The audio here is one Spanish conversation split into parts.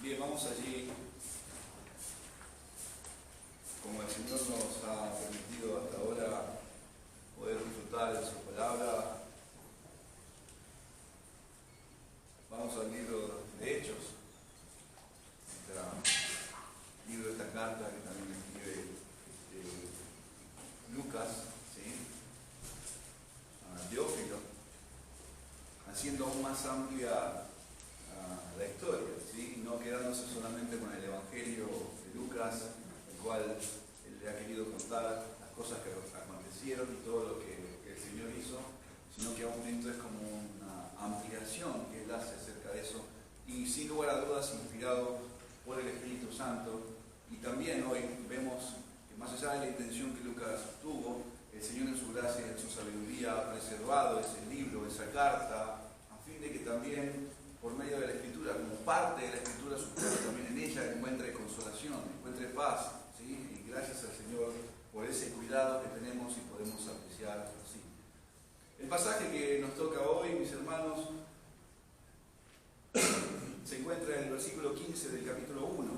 Bien, vamos allí, como el Señor nos ha permitido hasta ahora poder disfrutar de su palabra. Vamos al libro de Hechos, libro de esta carta que también escribe Lucas, ¿sí? A Teófilo, haciendo aún más amplia la historia, ¿sí? No quedándose solamente con el Evangelio de Lucas, el cual él le ha querido contar las cosas que acontecieron y todo lo que el Señor hizo, sino que aún esto es como una ampliación que él hace acerca de eso, y sin lugar a dudas inspirado por el Espíritu Santo. Y también hoy vemos que más allá de la intención que Lucas tuvo, el Señor en su gracia y en su sabiduría ha preservado ese libro, esa carta, a fin de que también por medio de la Escritura, como parte de la Escritura, su pueblo también en ella encuentre consolación, encuentre paz, ¿sí? Y gracias al Señor por ese cuidado que tenemos y podemos apreciar así. El pasaje que nos toca hoy, mis hermanos, se encuentra en el versículo 15 del capítulo 1.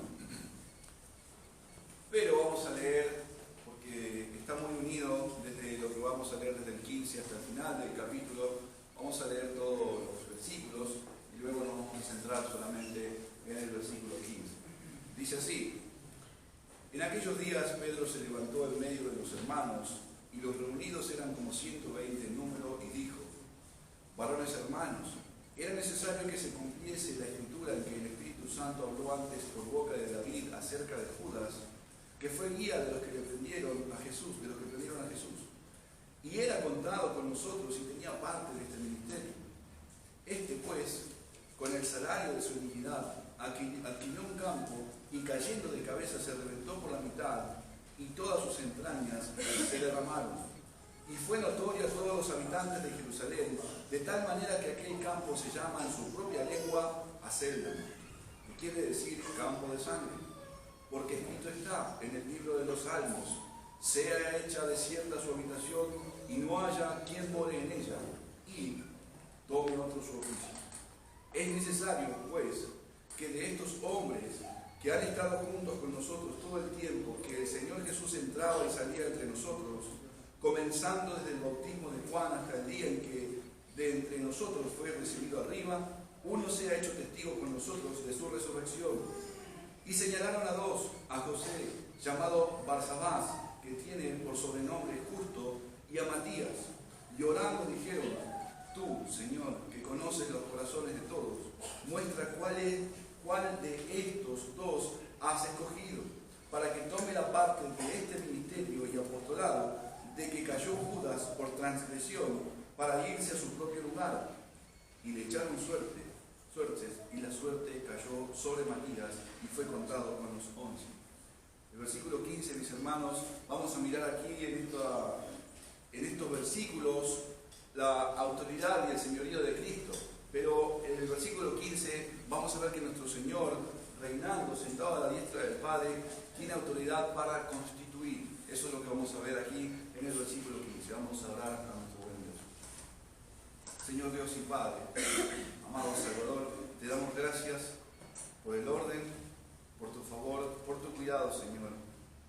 Pero vamos a leer, porque está muy unido desde lo que vamos a leer desde el 15 hasta el final del capítulo, vamos a leer todos los versículos y luego nos vamos a centrar solamente en el versículo 15. Dice así: en aquellos días Pedro se levantó en medio de los hermanos, y los reunidos eran como 120 en número, y dijo: varones hermanos, era necesario que se cumpliese la escritura en que el Espíritu Santo habló antes por boca de David acerca de Judas, que fue guía de los que le prendieron a Jesús, y era contado con nosotros y tenía parte de este ministerio. Este pues, con el salario de su iniquidad, adquirió un campo, y cayendo de cabeza se reventó por la mitad, y todas sus entrañas se derramaron. Y fue notorio a todos los habitantes de Jerusalén, de tal manera que aquel campo se llama en su propia lengua Aseldama, que quiere decir campo de sangre. Porque escrito está en el libro de los Salmos: sea hecha desierta su habitación, y no haya quien more en ella, y tome otro su oficio. Es necesario, pues, que de estos hombres que han estado juntos con nosotros todo el tiempo que el Señor Jesús entraba y salía entre nosotros, comenzando desde el bautismo de Juan hasta el día en que de entre nosotros fue recibido arriba, uno sea hecho testigo con nosotros de su resurrección. Y señalaron a dos: a José, llamado Barsabás, que tiene por sobrenombre Justo, y a Matías. Y orando dijeron: tú, Señor, que conoces los corazones de todos, muestra cuál de estos dos has escogido, para que tome la parte de este ministerio y apostolado de que cayó Judas por transgresión, para irse a su propio lugar. Y le echaron suertes, y la suerte cayó sobre Matías, y fue contado con los 11. El versículo 15, mis hermanos, vamos a mirar aquí en estos versículos la autoridad y el señorío de Cristo. Pero en el versículo 15 vamos a ver que nuestro Señor, reinando, sentado a la diestra del Padre, tiene autoridad para constituir. Eso es lo que vamos a ver aquí en el versículo 15. Vamos a orar a nuestro buen Dios. Señor Dios y Padre, amado Salvador, te damos gracias por el orden, por tu favor, por tu cuidado, Señor,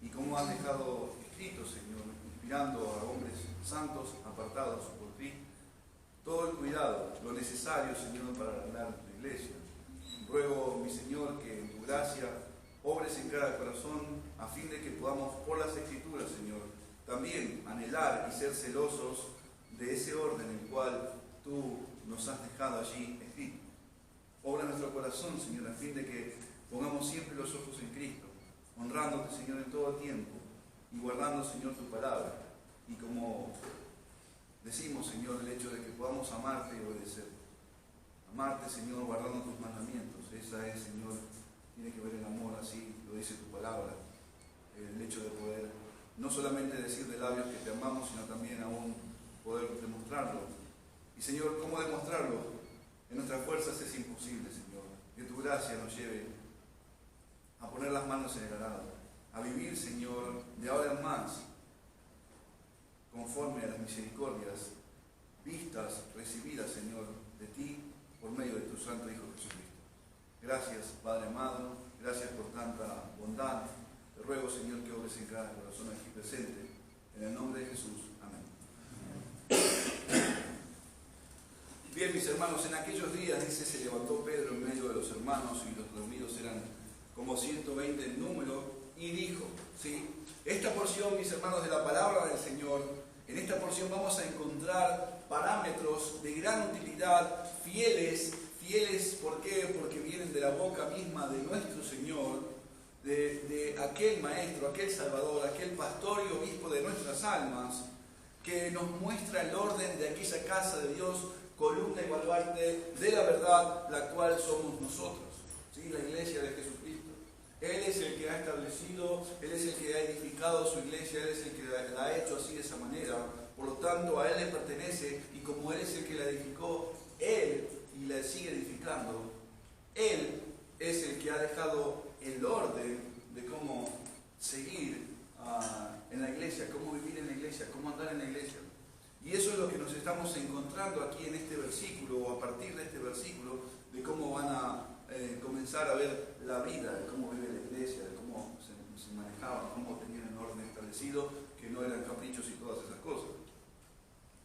y cómo has dejado escrito, Señor, inspirando a hombres santos, apartados por ti, todo el cuidado, lo necesario, Señor, para arreglar tu iglesia. Ruego, mi Señor, que en tu gracia obres en cada corazón, a fin de que podamos, por las Escrituras, Señor, también anhelar y ser celosos de ese orden en el cual tú nos has dejado allí escrito. Obra nuestro corazón, Señor, a fin de que pongamos siempre los ojos en Cristo, honrándote, Señor, en todo tiempo, y guardando, Señor, tu palabra. Y como decimos, Señor, el hecho de que podamos amarte y obedecer. Amarte, Señor, guardando tus mandamientos. Esa es, Señor, tiene que ver el amor, así lo dice tu palabra. El hecho de poder no solamente decir de labios que te amamos, sino también aún poder demostrarlo. Y, Señor, ¿cómo demostrarlo? En nuestras fuerzas es imposible, Señor. Que tu gracia nos lleve a poner las manos en el arado, a vivir, Señor, de ahora en más, conforme a las misericordias vistas, recibidas, Señor, de ti, por medio de tu Santo Hijo Jesucristo. Gracias, Padre amado, gracias por tanta bondad. Te ruego, Señor, que obres en cada corazón aquí presente. En el nombre de Jesús. Amén. Bien, mis hermanos, en aquellos días, dice, se levantó Pedro en medio de los hermanos, y los reunidos eran como 120 en número, y dijo, ¿sí? Esta porción, mis hermanos, de la palabra del Señor, en esta porción vamos a encontrar parámetros de gran utilidad, fieles, ¿por qué? Porque vienen de la boca misma de nuestro Señor, de aquel Maestro, aquel Salvador, aquel Pastor y Obispo de nuestras almas, que nos muestra el orden de aquella casa de Dios, columna y baluarte de la verdad, la cual somos nosotros, ¿sí? La iglesia de Jesucristo. Él es el que ha establecido, Él es el que ha edificado su iglesia, Él es el que la ha hecho así de esa manera. Por lo tanto, a Él le pertenece, y como Él es el que la edificó, Él, y la sigue edificando, Él es el que ha dejado el orden de cómo seguir en la iglesia, cómo vivir en la iglesia, cómo andar en la iglesia. Y eso es lo que nos estamos encontrando aquí en este versículo, o a partir de este versículo, de cómo van a comenzar a ver la vida, de cómo vive la iglesia, de cómo se manejaban, cómo tenían el orden establecido, que no eran caprichos y todas esas cosas.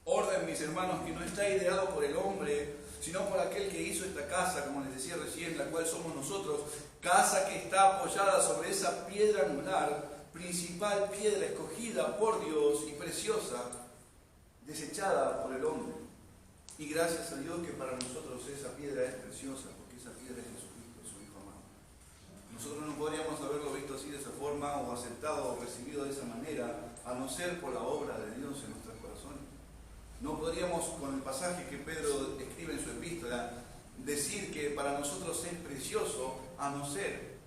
Orden, mis hermanos, que no está ideado por el hombre, sino por aquel que hizo esta casa, como les decía recién, la cual somos nosotros, casa que está apoyada sobre esa piedra angular, principal piedra escogida por Dios y preciosa, desechada por el hombre. Y gracias a Dios que para nosotros esa piedra es preciosa, porque esa piedra es Jesucristo, su Hijo amado. Nosotros no podríamos haberlo visto así de esa forma, o aceptado o recibido de esa manera, a no ser por la obra de Dios en nuestros corazones. No podríamos, con el pasaje que Pedro escribe en su epístola, decir que para nosotros es precioso, a no ser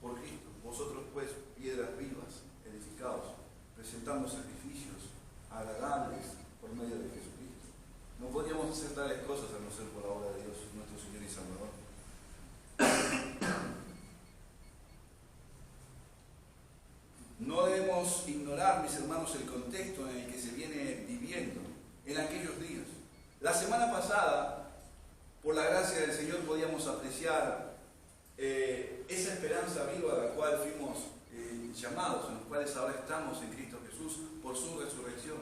por Cristo. Vosotros pues, piedras vivas, edificados, presentando sacrificios agradables por medio de Jesucristo. No podríamos hacer tales cosas a no ser por la obra de Dios, nuestro Señor y Salvador. No debemos ignorar, mis hermanos, el contexto en el que se viene viviendo en aquellos días. La semana pasada, por la gracia del Señor, podíamos apreciar esa esperanza viva a la cual fuimos llamados, en los cuales ahora estamos en Cristo Jesús por su resurrección.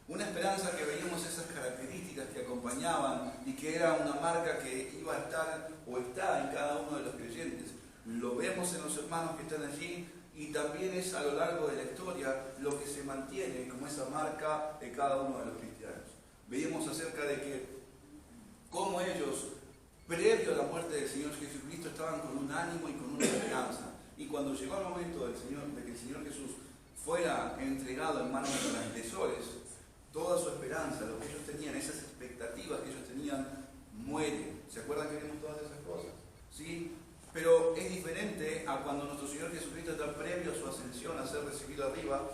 Una esperanza que veíamos esas características que acompañaban y que era una marca que iba a estar o está en cada uno de los creyentes. Lo vemos en los hermanos que están allí, y también es a lo largo de la historia lo que se mantiene como esa marca de cada uno de los cristianos. Veíamos acerca de que cómo ellos, previo a la muerte del Señor Jesucristo, estaban con un ánimo y con una esperanza. Y cuando llegó el momento de que el Señor Jesús fuera entregado en manos de los transgresores, toda su esperanza, lo que ellos tenían, esas expectativas que ellos tenían, muere. ¿Se acuerdan que vimos todas esas cosas? ¿Sí? Pero es diferente a cuando nuestro Señor Jesucristo está previo a su ascensión a ser recibido arriba.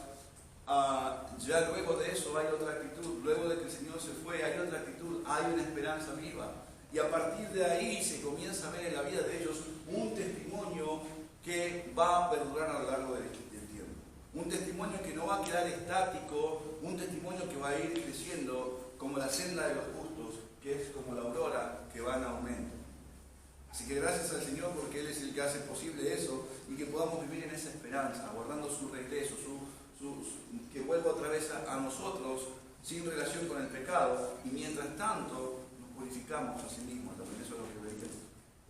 Ya luego de eso hay otra actitud. Luego de que el Señor se fue, hay otra actitud, hay una esperanza viva. Y a partir de ahí se comienza a ver en la vida de ellos un testimonio que va a perdurar a lo largo del tiempo. Un testimonio que no va a quedar estático, un testimonio que va a ir creciendo como la senda de los justos, que es como la aurora que va en aumento. Así que gracias al Señor, porque Él es el que hace posible eso, y que podamos vivir en esa esperanza, aguardando su regreso, que vuelva otra vez a nosotros sin relación con el pecado, y mientras tanto nos purificamos a sí mismos. También eso es lo que veíamos.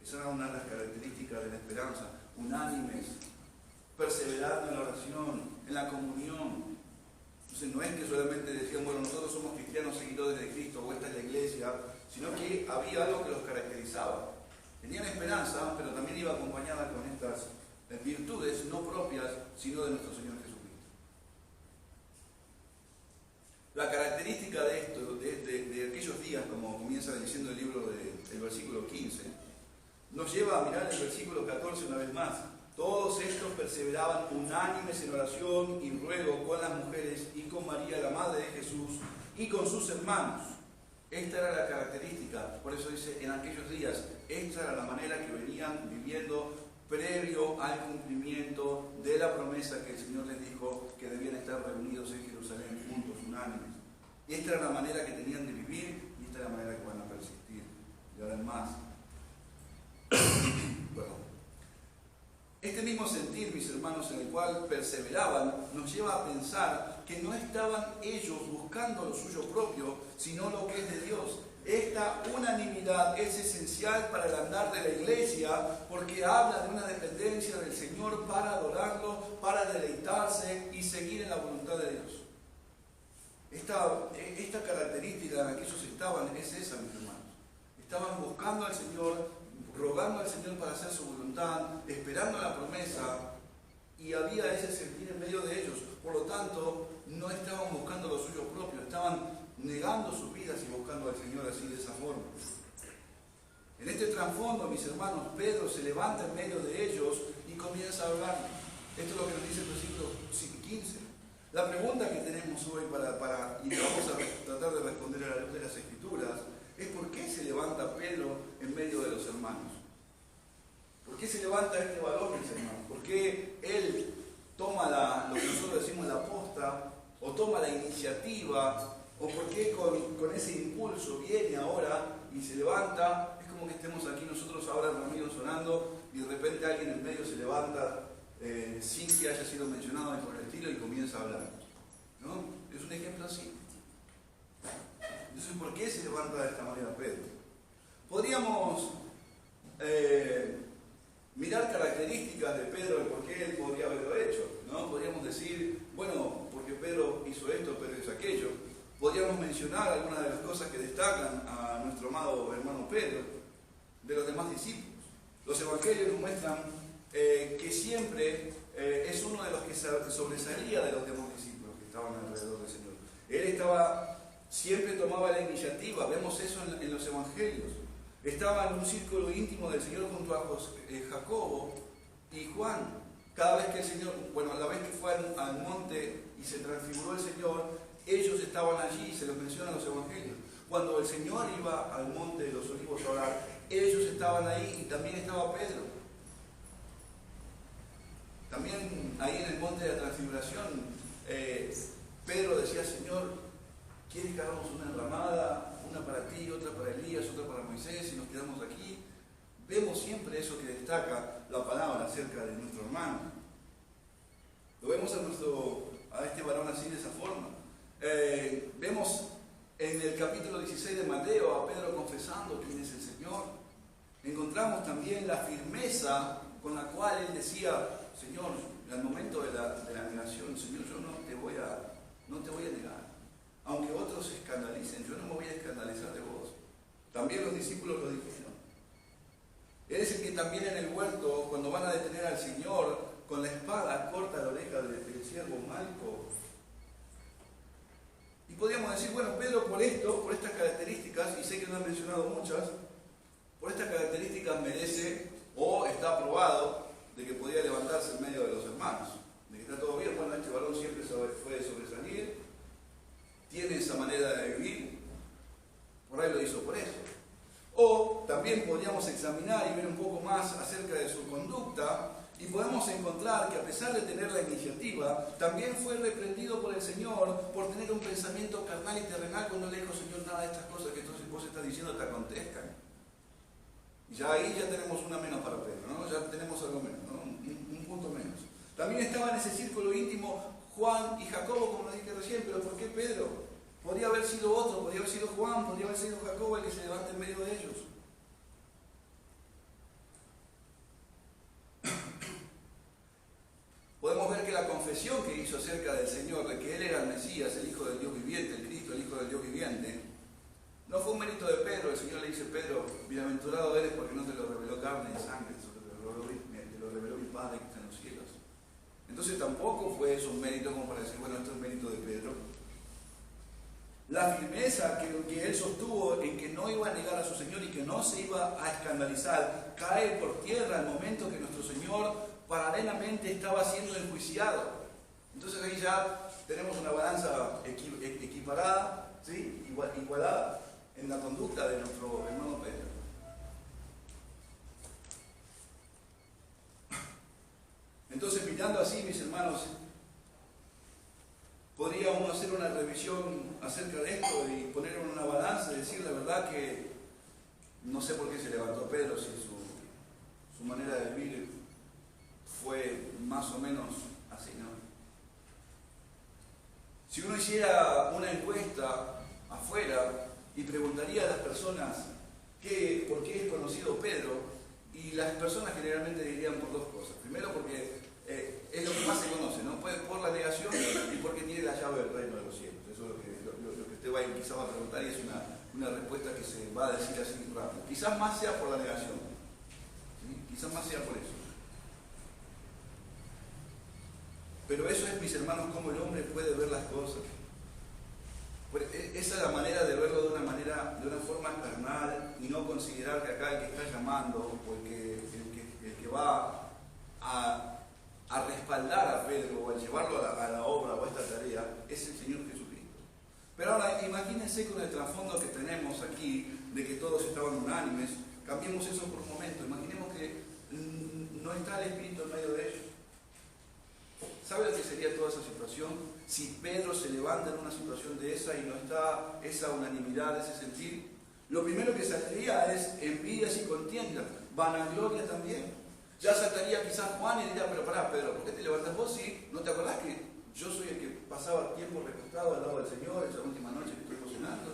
Esa era una de las características de la esperanza: unánimes, perseverando en la oración, en la comunión. Entonces no es que solamente decían, bueno, nosotros somos cristianos seguidores de Cristo, o esta es la iglesia, sino que había algo que los caracterizaba. Tenían esperanza, pero también iba acompañada con estas virtudes no propias, sino de nuestro Señor Jesucristo. La característica de esto, de aquellos días, como comienza diciendo el libro del versículo 15, nos lleva a mirar el versículo 14 una vez más. Todos estos perseveraban unánimes en oración y ruego con las mujeres y con María, la Madre de Jesús, y con sus hermanos. Esta era la característica, por eso dice, en aquellos días, esta era la manera que venían viviendo previo al cumplimiento de la promesa que el Señor les dijo que debían estar reunidos en Jerusalén juntos, unánimes. Esta era la manera que tenían de vivir, y esta es la manera que van a persistir. Y ahora más. Este mismo sentir, mis hermanos, en el cual perseveraban, nos lleva a pensar que no estaban ellos buscando lo suyo propio, sino lo que es de Dios. Esta unanimidad es esencial para el andar de la iglesia porque habla de una dependencia del Señor para adorarlo, para deleitarse y seguir en la voluntad de Dios. Esta característica en la que ellos estaban es esa, mis hermanos. Estaban buscando al Señor, rogando al Señor para hacer su voluntad, esperando la promesa, y había ese sentir en medio de ellos. Por lo tanto, no estaban buscando lo suyo propio, estaban negando sus vidas y buscando al Señor así, de esa forma. En este trasfondo, mis hermanos, Pedro se levanta en medio de ellos y comienza a hablar. Esto es lo que nos dice el versículo 15. La pregunta que tenemos hoy y vamos a tratar de responder a la luz de las Escrituras es: ¿por qué se levanta Pedro en medio de los hermanos? ¿Por qué se levanta este varón, mis hermanos? ¿Por qué él toma lo que nosotros decimos la posta, o toma la iniciativa, o por qué con ese impulso viene ahora y se levanta? Es como que estemos aquí nosotros ahora reunidos orando y de repente alguien en medio se levanta sin que haya sido mencionado y por el estilo y comienza a hablar, ¿no? Es un ejemplo así. Entonces, ¿por qué se levanta de esta manera Pedro? Podríamos mirar características de Pedro y por qué él podría haberlo hecho, ¿no? Podríamos decir, bueno, porque Pedro hizo esto, Pedro hizo aquello. Podríamos mencionar algunas de las cosas que destacan a nuestro amado hermano Pedro de los demás discípulos. Los evangelios nos muestran que siempre es uno de los que sobresalía de los demás discípulos que estaban alrededor del Señor. Él siempre tomaba la iniciativa, vemos eso en los evangelios. Estaba en un círculo íntimo del Señor junto a Jacobo y Juan. Cada vez que el Señor, la vez que fue al monte y se transfiguró el Señor, ellos estaban allí, se los menciona en los evangelios. Cuando el Señor iba al monte de los Olivos a orar, ellos estaban ahí y también estaba Pedro. También ahí en el monte de la transfiguración, Pedro decía: Señor, ¿quieres que hagamos una enramada? Una para ti, otra para Elías, otra para Moisés, y nos quedamos aquí. Vemos siempre eso que destaca la palabra acerca de nuestro hermano. Lo vemos a este varón así, de esa forma. Vemos en el capítulo 16 de Mateo a Pedro confesando quién es el Señor. Encontramos también la firmeza con la cual él decía: Señor, en el momento de la negación, Señor, yo no te voy a negar. Aunque otros se escandalicen, yo no me voy a escandalizar de vos. También los discípulos lo dijeron. Él es el que también en el huerto, cuando van a detener al Señor, con la espada corta la oreja del siervo Malco. Y podríamos decir, bueno, Pedro por estas características, y sé que no han mencionado muchas, por estas características merece o está aprobado de que podía levantarse en medio de los hermanos. De que está todo bien, bueno, este varón siempre puede sobresalir, tiene esa manera de vivir, por ahí lo hizo por eso. O también podríamos examinar y ver un poco más acerca de su conducta y podemos encontrar que a pesar de tener la iniciativa, también fue reprendido por el Señor por tener un pensamiento carnal y terrenal cuando le dijo: Señor, nada de estas cosas que vos estás diciendo te acontezcan. Y ya ahí ya tenemos una menos para Pedro, ¿no? Ya tenemos algo menos, ¿no? Un punto menos. También estaba en ese círculo íntimo Juan y Jacobo, como dije recién, pero ¿por qué Pedro? Podría haber sido otro, podría haber sido Juan, podría haber sido Jacobo el que se levanta en medio de ellos. Podemos ver que la confesión que hizo acerca del Señor, de que Él era el Mesías, el Hijo del Dios viviente, el Cristo, el Hijo del Dios viviente, no fue un mérito de Pedro. El Señor le dice: Pedro, bienaventurado eres porque no te lo reveló carne y sangre, te lo reveló mi Padre que está en los cielos. Entonces tampoco fue eso un mérito como para decir, bueno, esto es mérito de Pedro. La firmeza que él sostuvo en que no iba a negar a su Señor y que no se iba a escandalizar, cae por tierra al momento que nuestro Señor paralelamente estaba siendo enjuiciado. Entonces ahí ya tenemos una balanza equiparada, ¿sí? Igualada en la conducta de nuestro hermano Pedro. Entonces, mirando así, mis hermanos, podría uno hacer una revisión acerca de esto y poner en una balanza y decir la verdad que no sé por qué se levantó Pedro, si su manera de vivir fue más o menos así, ¿no? Si uno hiciera una encuesta afuera y preguntaría a las personas por qué es conocido Pedro, y las personas generalmente dirían por dos cosas. Primero, porque es lo que más se conoce, ¿no? Por la negación y porque tiene la llave del reino de los cielos. Eso es lo que usted quizás va a preguntar, y es una respuesta que se va a decir así rápido. Quizás más sea por la negación, ¿sí? Quizás más sea por eso. Pero eso es, mis hermanos, cómo el hombre puede ver las cosas. Esa es la manera de verlo de una forma carnal, y no considerar que acá el que está llamando, o el que va a respaldar a Pedro o a llevarlo a la obra o a esta tarea es el Señor Jesucristo. Pero ahora imagínense, con el trasfondo que tenemos aquí de que todos estaban unánimes, cambiemos eso por un momento. Imaginemos que no está el Espíritu en medio de ellos. ¿Sabe lo que sería toda esa situación? Si Pedro se levanta en una situación de esa y no está esa unanimidad, ese sentir, lo primero que saldría es envidias y contiendas, vanagloria también. Ya saltaría quizás Juan y diría: pero pará, Pedro, ¿por qué te levantas vos si no te acordás que yo soy el que pasaba tiempo recostado al lado del Señor esa última noche que estoy cocinando?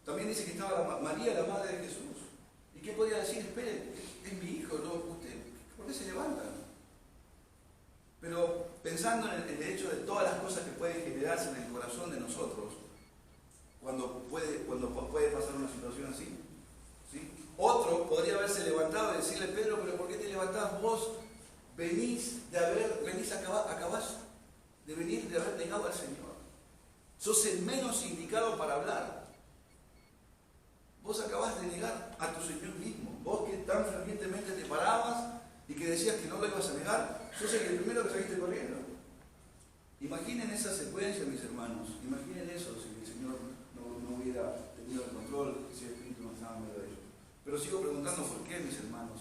También dice que estaba María, la madre de Jesús. ¿Y qué podía decir? Espere, es mi hijo, ¿no? ¿Usted por qué se levanta? Pero pensando en el hecho de todas las cosas que pueden generarse en el corazón de nosotros cuando puede pasar una situación así, ¿sí? Otro podría haberse levantado y decirle: Pedro, ¿pero por qué te levantás vos? Acabás de venir de haber negado al Señor. Sos el menos indicado para hablar. Vos acabás de negar a tu Señor mismo. Vos que tan fervientemente te parabas y que decías que no lo ibas a negar, sos el primero que saliste corriendo. Imaginen esa secuencia, mis hermanos. Imaginen eso si el Señor no hubiera tenido el control, si el Espíritu no estaba en medio de ellos. Pero sigo preguntando por qué, mis hermanos.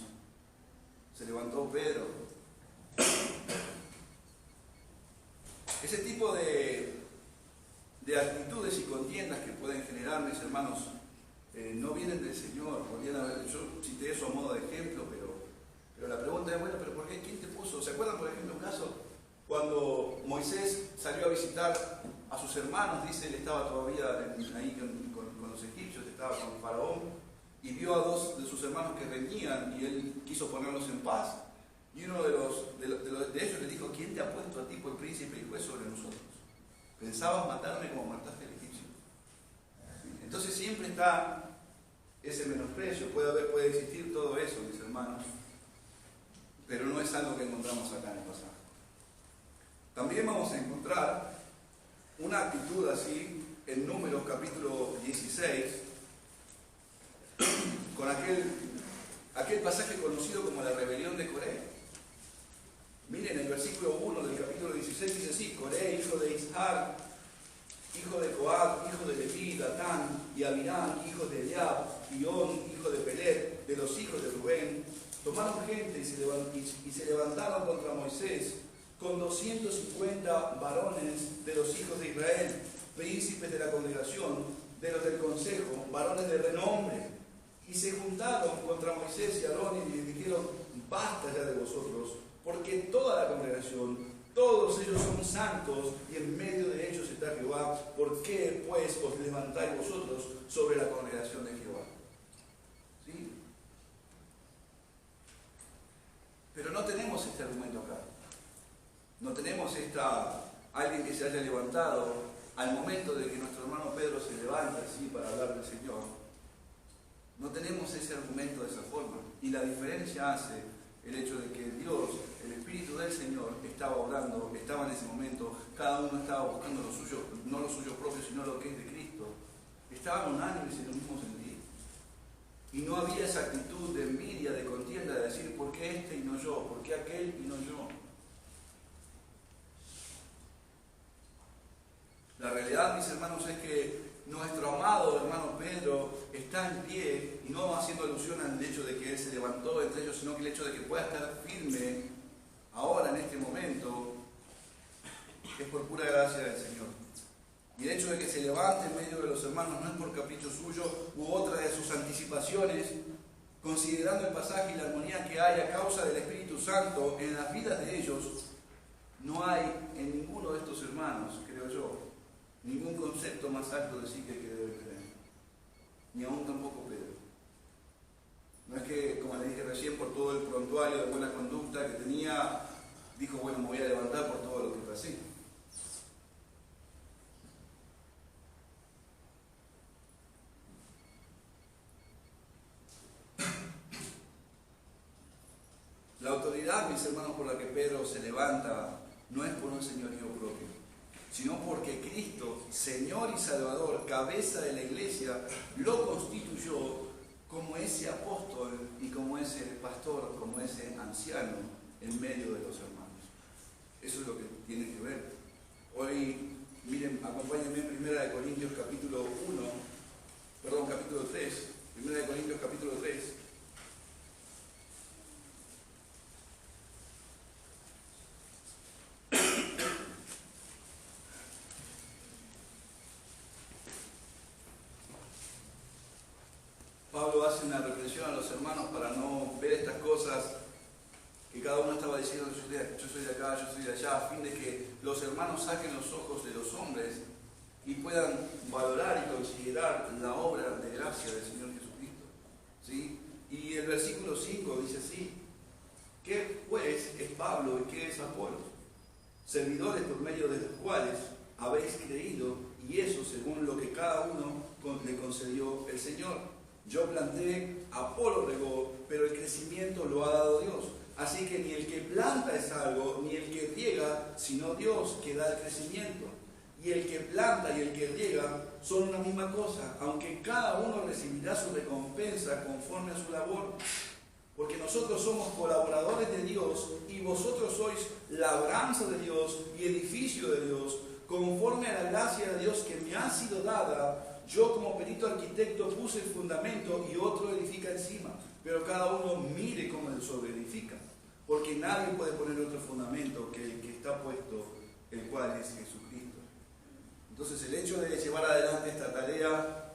Se levantó Pedro. Ese tipo de actitudes y contiendas que pueden generar, mis hermanos, no vienen del Señor. Yo cité eso a modo de ejemplo, pero la pregunta es: bueno, ¿pero por qué? ¿Quién te puso? ¿Se acuerdan, por ejemplo, un caso cuando Moisés salió a visitar a sus hermanos? Dice, él estaba todavía ahí con los egipcios, estaba con Faraón, y vio a dos de sus hermanos que reñían, y él quiso ponerlos en paz. Y uno de ellos le dijo: ¿quién te ha puesto a ti por príncipe y juez sobre nosotros? ¿Pensabas matarme como mataste al egipcio? Entonces siempre está ese menosprecio, puede existir todo eso, mis hermanos, pero no es algo que encontramos acá en el pasaje. También vamos a encontrar una actitud así en Números capítulo 16, con aquel pasaje conocido como la rebelión de Coré. Miren, el versículo 1 del capítulo 16 dice así: Coré, hijo de Ishar, hijo de Coat, hijo de Leví, Datán y Abiram, hijos de Eliab, y On, hijo de Pelet, de los hijos de Rubén, tomaron gente y se levantaron contra Moisés con 250 varones de los hijos de Israel, príncipes de la congregación, de los del consejo, varones de renombre, y se juntaron contra Moisés y Aarón y les dijeron: basta ya de vosotros, porque toda la congregación, todos ellos son santos, y en medio de ellos está Jehová. ¿Por qué pues os levantáis vosotros sobre la congregación de Jehová? ¿Sí? Pero no tenemos este argumento acá. No tenemos alguien que se haya levantado al momento de que nuestro hermano Pedro se levanta así para hablar del Señor. No tenemos ese argumento de esa forma. Y la diferencia hace el hecho de que Dios, el Espíritu del Señor, estaba obrando, estaba en ese momento, cada uno estaba buscando lo suyo, no lo suyo propio, sino lo que es de Cristo. Estaban unánimes en el mismo sentido. Y no había esa actitud de envidia, de contienda, de decir: ¿por qué este y no yo? ¿Por qué aquel y no yo? La realidad, mis hermanos, es que nuestro amado hermano Pedro está en pie, y no haciendo alusión al hecho de que él se levantó entre ellos, sino que el hecho de que pueda estar firme ahora, en este momento, es por pura gracia del Señor. Y el hecho de que se levante en medio de los hermanos no es por capricho suyo u otra de sus anticipaciones considerando el pasaje y la armonía que hay a causa del Espíritu Santo en las vidas de ellos, no hay en ninguno de estos hermanos, creo yo, ningún concepto más alto de sí que debe tener. Ni aún tampoco Pedro. No es que, como le dije recién, por todo el prontuario de buena conducta que tenía, dijo, bueno, me voy a levantar por todo lo que pasé. La autoridad, mis hermanos, por la que Pedro se levanta, no es por un señorío propio, sino porque Cristo, Señor y Salvador, cabeza de la iglesia, lo constituyó como ese apóstol y como ese pastor, como ese anciano en medio de los hermanos. Eso es lo que tiene que ver. Hoy, miren, acompáñenme en 1 Corintios capítulo 3. 1 Corintios capítulo 3. Pablo hace una reflexión a los hermanos para no ver estas cosas que cada uno estaba diciendo, yo soy de acá, yo soy de allá, a fin de que los hermanos saquen los ojos de los hombres y puedan valorar y considerar la obra de gracia del Señor Jesucristo. ¿Sí? Y el versículo 5 dice así: ¿qué pues es Pablo y qué es Apolo? Servidores por medio de los cuales habéis creído, y eso según lo que cada uno le concedió el Señor. Yo planté, Apolo regó, pero el crecimiento lo ha dado Dios. Así que ni el que planta es algo, ni el que riega, sino Dios que da el crecimiento. Y el que planta y el que riega son una misma cosa, aunque cada uno recibirá su recompensa conforme a su labor. Porque nosotros somos colaboradores de Dios y vosotros sois labranza de Dios y edificio de Dios, conforme a la gracia de Dios que me ha sido dada. Yo como perito arquitecto puse el fundamento y otro edifica encima, pero cada uno mire cómo el sobreedifica, porque nadie puede poner otro fundamento que el que está puesto, el cual es Jesucristo. Entonces el hecho de llevar adelante esta tarea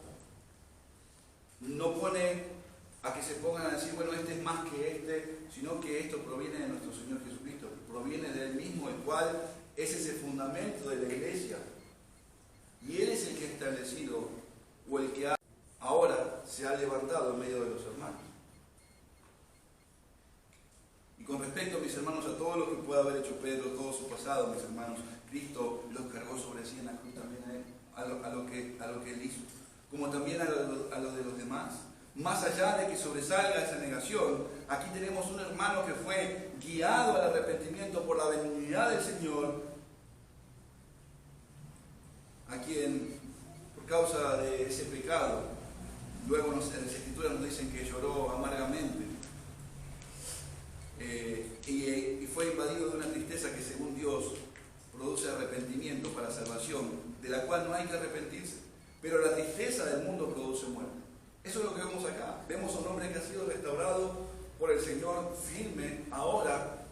no pone a que se pongan a decir, bueno, este es más que este, sino que esto proviene de nuestro Señor Jesucristo, proviene de Él mismo, el cual es ese fundamento de la iglesia. Y Él es el que ha establecido, o el que ahora se ha levantado en medio de los hermanos. Y con respecto, mis hermanos, a todo lo que pueda haber hecho Pedro, todo su pasado, mis hermanos, Cristo los cargó sobre sí en la cruz también a Él, a lo que Él hizo, como también a lo de los demás. Más allá de que sobresalga esa negación, aquí tenemos un hermano que fue guiado al arrepentimiento por la benignidad del Señor, a quien, por causa de ese pecado, luego en las Escrituras nos dicen que lloró amargamente, y fue invadido de una tristeza que según Dios produce arrepentimiento para salvación, de la cual no hay que arrepentirse, pero la tristeza del mundo produce muerte. Eso es lo que vemos acá. Vemos a un hombre que ha sido restaurado por el Señor firme. Ahora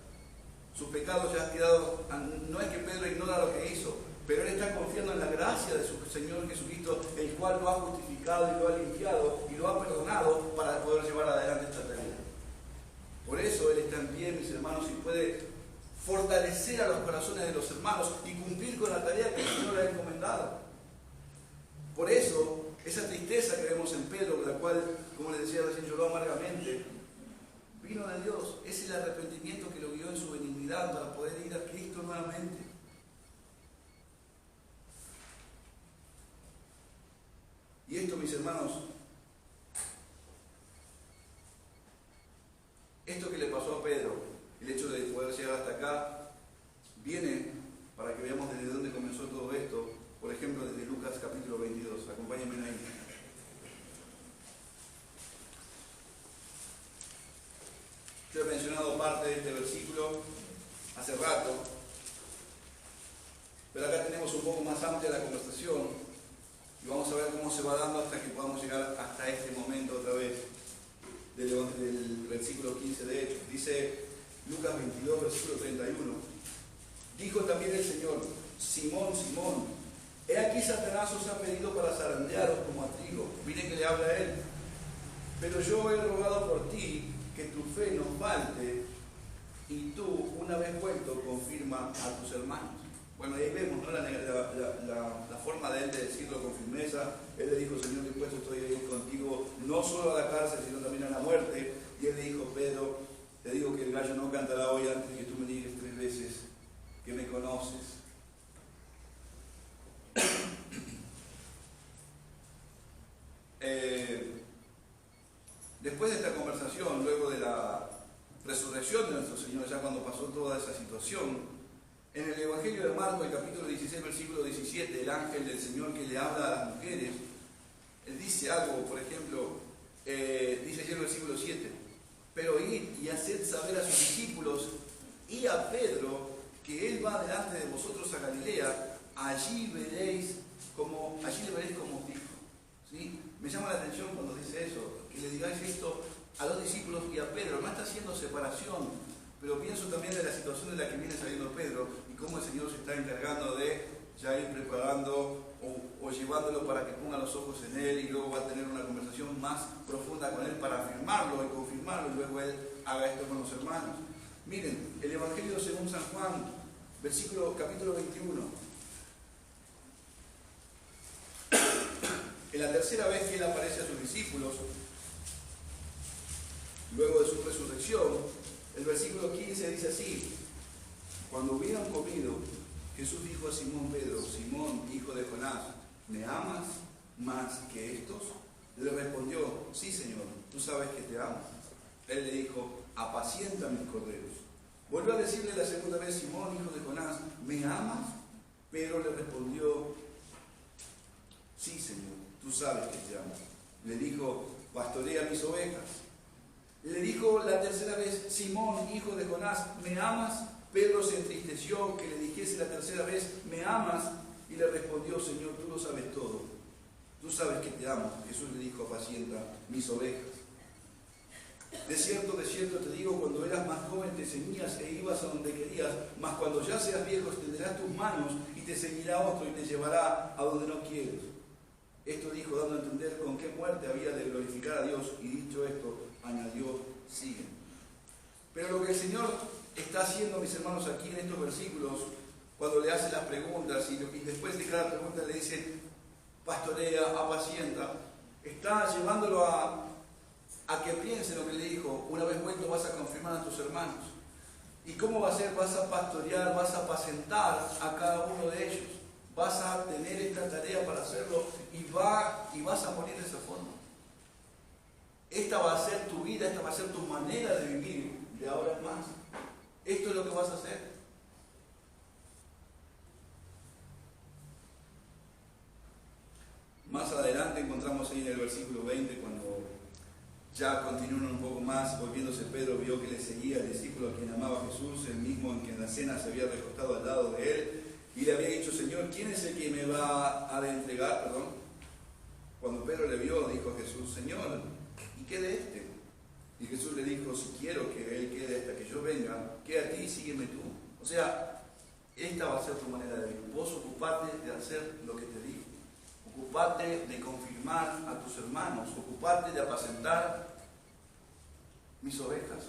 sus pecados ya han quedado. No es que Pedro ignora lo que hizo, pero él está confiando en la gracia de su Señor Jesucristo, el cual lo ha justificado y lo ha limpiado y lo ha perdonado para poder llevar adelante esta tarea. Por eso él está en pie, mis hermanos, y puede fortalecer a los corazones de los hermanos y cumplir con la tarea que el Señor le ha encomendado. Por eso, esa tristeza que vemos en Pedro, la cual, como les decía recién, lloró amargamente, vino de Dios. Es el arrepentimiento que lo guió en su benignidad para poder ir a Cristo nuevamente. Y esto, mis hermanos, esto que le pasó a Pedro, el hecho de poder llegar hasta acá, viene para que veamos desde dónde comenzó todo esto. Por ejemplo, desde Lucas capítulo 22. Acompáñenme ahí. Yo he mencionado parte de este versículo hace rato, pero acá tenemos un poco más amplia la conversación y vamos a ver cómo se va dando hasta que podamos llegar hasta este momento otra vez del versículo 15 de Hechos. Dice Lucas 22, versículo 31. Dijo también el Señor: Simón, Simón, he aquí Satanás os ha pedido para zarandearos como a trigo. Miren que le habla a él. Pero yo he rogado por ti que tu fe no falte, y tú, una vez vuelto, confirma a tus hermanos. Bueno, ahí vemos, ¿no?, la forma de él de decirlo con firmeza. Él le dijo: Señor, dispuesto estoy a ir contigo, no solo a la cárcel, sino también a la muerte. Y él le dijo: Pedro, te digo que el gallo no cantará hoy antes que tú me digas 3 veces que me conoces. Después de esta conversación, luego de la resurrección de nuestro Señor, ya cuando pasó toda esa situación, en el Evangelio de Marcos, el capítulo 16, versículo 17, el ángel del Señor que le habla a las mujeres, él dice algo, por ejemplo, dice allí en el versículo 7: pero id y haced saber a sus discípulos y a Pedro que él va delante de vosotros a Galilea, allí le veréis como os dijo. ¿Sí? Me llama la atención cuando dice eso, que le digáis esto a los discípulos y a Pedro. No está haciendo separación, pero pienso también de la situación en la que viene saliendo Pedro y cómo el Señor se está encargando de ya ir preparando o llevándolo para que ponga los ojos en él, y luego va a tener una conversación más profunda con él para afirmarlo y confirmarlo, y luego él haga esto con los hermanos. Miren, el Evangelio según San Juan, capítulo 21. En la tercera vez que él aparece a sus discípulos, luego de su resurrección, el versículo 15 dice así: cuando hubieron comido, Jesús dijo a Simón Pedro: Simón, hijo de Jonás, ¿me amas más que estos? Le respondió: sí, Señor, tú sabes que te amo. Él le dijo: apacienta mis corderos. Volvió a decirle la segunda vez: Simón, hijo de Jonás, ¿me amas? Pedro le respondió: sí, Señor, tú sabes que te amo. Le dijo: pastorea mis ovejas. Le dijo la tercera vez: Simón, hijo de Jonás, ¿me amas? Pedro se entristeció que le dijese la tercera vez: ¿me amas? Y le respondió: Señor, tú lo sabes todo. Tú sabes que te amo. Jesús le dijo: apacienta mis ovejas. De cierto te digo, cuando eras más joven te ceñías e ibas a donde querías, mas cuando ya seas viejo extenderás tus manos y te ceñirá otro y te llevará a donde no quieres. Esto dijo dando a entender con qué muerte había de glorificar a Dios, y dicho esto, añadió: sigue. Pero lo que el Señor está haciendo, mis hermanos, aquí en estos versículos, cuando le hace las preguntas y después de cada pregunta le dice: pastorea, apacienta, está llevándolo a que piense lo que le dijo: una vez vuelto vas a confirmar a tus hermanos. ¿Y cómo va a ser? Vas a pastorear, vas a apacentar a cada uno de ellos. Vas a tener esta tarea para hacerlo y vas a morir de esa forma. Esta va a ser tu vida, esta va a ser tu manera de vivir de ahora en más. Esto es lo que vas a hacer. Más adelante encontramos ahí en el versículo 20, cuando ya continúan un poco más, volviéndose Pedro, vio que le seguía el discípulo a quien amaba Jesús, el mismo en que en la cena se había recostado al lado de él, y le había dicho: Señor, ¿quién es el que me va a entregar? Cuando Pedro le vio, dijo a Jesús: Señor, ¿y qué de este? Y Jesús le dijo: si quiero que él quede hasta que yo venga, quédate y sígueme tú. O sea, esta va a ser tu manera de vivir. Vos ocupate de hacer lo que te digo. Ocupate de confirmar a tus hermanos. Ocupate de apacentar mis ovejas.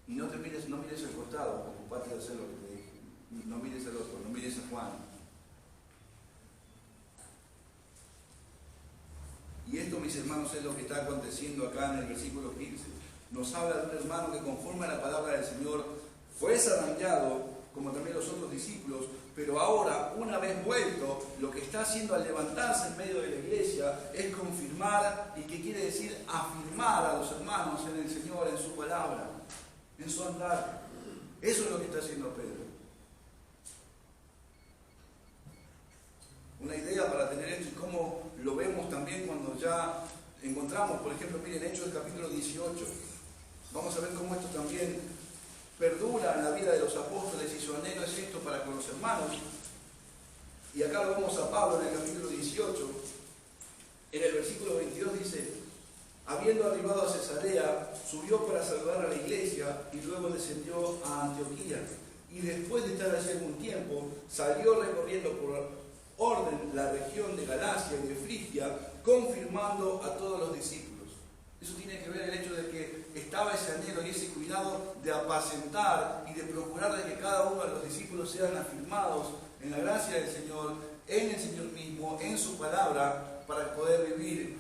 Y no mires al costado. Ocupate de hacer lo que te dije. No mires al otro, no mires a Juan. Y esto, mis hermanos, es lo que está aconteciendo acá en el versículo 15. Nos habla de un hermano que, conforme a la palabra del Señor, fue zarandeado, como también los otros discípulos, pero ahora, una vez vuelto, lo que está haciendo al levantarse en medio de la iglesia es confirmar, y que quiere decir afirmar a los hermanos en el Señor, en su palabra, en su andar. Eso es lo que está haciendo Pedro. Una idea para tener esto y cómo lo vemos también cuando ya encontramos, por ejemplo, miren, Hechos capítulo 18. Vamos a ver cómo esto también perdura en la vida de los apóstoles, y su anhelo es esto para con los hermanos. Y acá lo vemos a Pablo en el capítulo 18. En el versículo 22 dice: habiendo arribado a Cesarea, subió para saludar a la iglesia y luego descendió a Antioquía. Y después de estar allí algún tiempo, salió recorriendo por orden la región de Galacia y de Frigia, confirmando a todos los discípulos. Eso tiene que ver el hecho de que estaba ese anhelo y ese cuidado de apacentar y de procurar de que cada uno de los discípulos sean afirmados en la gracia del Señor, en el Señor mismo, en su palabra, para poder vivir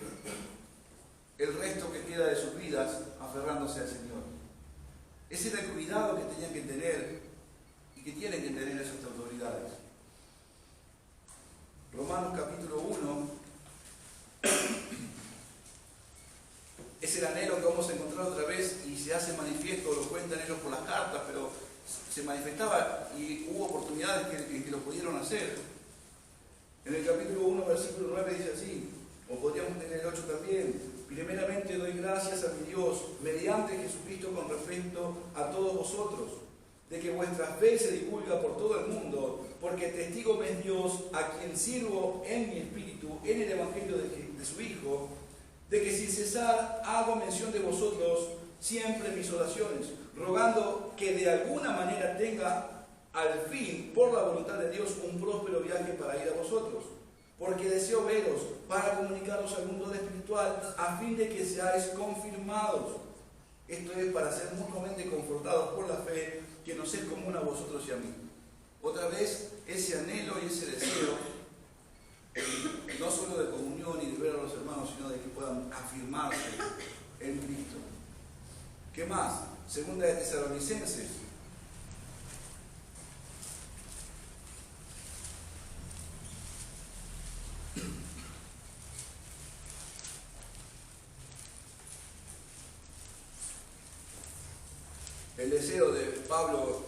el resto que queda de sus vidas aferrándose al Señor. Ese era el cuidado que tenían que tener y que tienen que tener esas autoridades. Romanos capítulo 1 es el anhelo que vamos a encontrar otra vez y se hace manifiesto, lo cuentan ellos por las cartas, pero se manifestaba y hubo oportunidades que lo pudieron hacer. En el capítulo 1, versículo 9 dice así, o podríamos tener el 8 también: primeramente doy gracias a mi Dios, mediante Jesucristo, con respecto a todos vosotros, de que vuestra fe se divulga por todo el mundo, porque testigo me es Dios, a quien sirvo en mi espíritu, en el evangelio de su Hijo, de que sin cesar hago mención de vosotros siempre en mis oraciones, rogando que de alguna manera tenga al fin, por la voluntad de Dios, un próspero viaje para ir a vosotros, porque deseo veros para comunicaros algún don espiritual, a fin de que seáis confirmados. Esto es para ser mutuamente confortados por la fe que nos es común a vosotros y a mí. Otra vez, ese anhelo y ese deseo, no solo de comunión y de ver a los hermanos, sino de que puedan afirmarse en Cristo. ¿Qué más? Segunda de Tesalonicenses. El deseo de Pablo